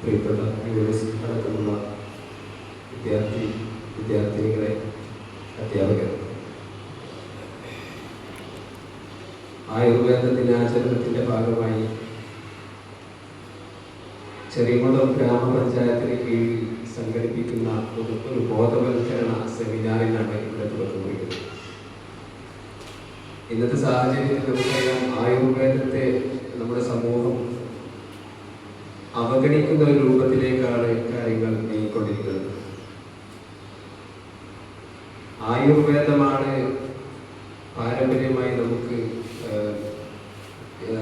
പ്രിയപ്പെട്ട യൂണിവേഴ്സ് അടക്കമുള്ള വിദ്യാർത്ഥിനികളെ, അധ്യാപകർ, ആയുർവേദ ദിനാചരണത്തിൻ്റെ ഭാഗമായി ചെറിയകുളം ഗ്രാമപഞ്ചായത്തിന് കീഴിൽ സംഘടിപ്പിക്കുന്ന ഒരു ബോധവൽക്കരണ സെമിനാറിനാണ് ഇവിടെ തുടക്കം കുറിക്കുന്നത്. ഇന്നത്തെ സാഹചര്യത്തിൽ നമുക്കറിയാം, ആയുർവേദത്തെ നമ്മുടെ സമൂഹം അവഗണിക്കുന്ന ഒരു രൂപത്തിലേക്കാണ് കാര്യങ്ങൾ നീങ്ങിക്കൊണ്ടിരിക്കുന്നത്. ആയുർവേദമാണ് പാരമ്പര്യമായി നമുക്ക്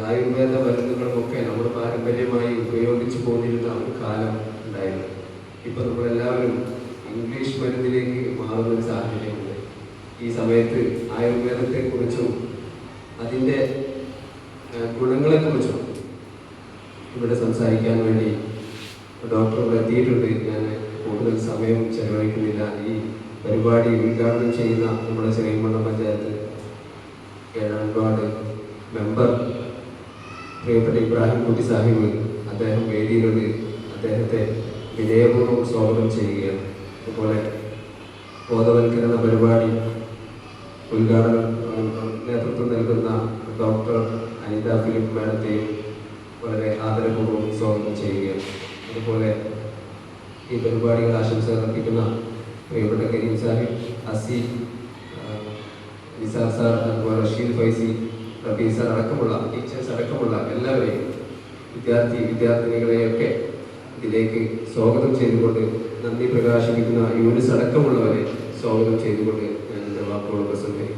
ആയുർവേദ മരുന്നുകളുമൊക്കെ നമ്മൾ പാരമ്പര്യമായി ഉപയോഗിച്ചു പോന്നിരുന്ന ഒരു കാലം ഉണ്ടായിരുന്നു. ഇപ്പം നമ്മളെല്ലാവരും ഇംഗ്ലീഷ് മരുന്നിലേക്ക് മാറുന്ന ഒരു സാഹചര്യമുണ്ട്. ഈ സമയത്ത് ആയുർവേദത്തെക്കുറിച്ചും അതിൻ്റെ ഗുണങ്ങളെക്കുറിച്ചും ഇവിടെ സംസാരിക്കാൻ വേണ്ടി ഡോക്ടർ ഇവിടെ എത്തിയിട്ടുണ്ട്. ഞാൻ കൂടുതൽ സമയം ചെലവഴിക്കുന്നില്ല. ഈ പരിപാടി ഉദ്ഘാടനം ചെയ്യുന്ന നമ്മുടെ ചെറിയകുളം പഞ്ചായത്ത് 7ാം വാർഡ് മെമ്പർ പ്രിയപ്പെട്ട ഇബ്രാഹിം കുട്ടി സാഹിബ്, അദ്ദേഹം വേദിയിലുണ്ട്. അദ്ദേഹത്തെ വിനയപൂർവ്വം സ്വാഗതം ചെയ്യുകയാണ്. അതുപോലെ ബോധവൽക്കരണ പരിപാടി നേതൃത്വം നൽകുന്ന ഡോക്ടർ അനിത ഫിലിപ്പ് മാഡത്തെയും വളരെ ആദരപൂർവ്വം സ്വാഗതം ചെയ്യുകയാണ്. അതുപോലെ ഈ പരിപാടികൾ ആശംസ അർപ്പിക്കുന്ന പ്രിയപ്പെട്ട കരീം സാഹിബ്, അസി, നിസാർ സാർ, അതുപോലെ റഷീദ് ഫൈസി, റബീ സാർ അടക്കമുള്ള ടീച്ചേഴ്സ് അടക്കമുള്ള എല്ലാവരെയും വിദ്യാർത്ഥിനികളെയൊക്കെ ഇതിലേക്ക് സ്വാഗതം ചെയ്തുകൊണ്ട്, നന്ദി പ്രകാശിപ്പിക്കുന്ന യൂണിസ് അടക്കമുള്ളവരെ സ്വാഗതം ചെയ്തുകൊണ്ട് ഞാൻ എൻ്റെ വാക്കുകൾ ഉപസംഹരിക്കും.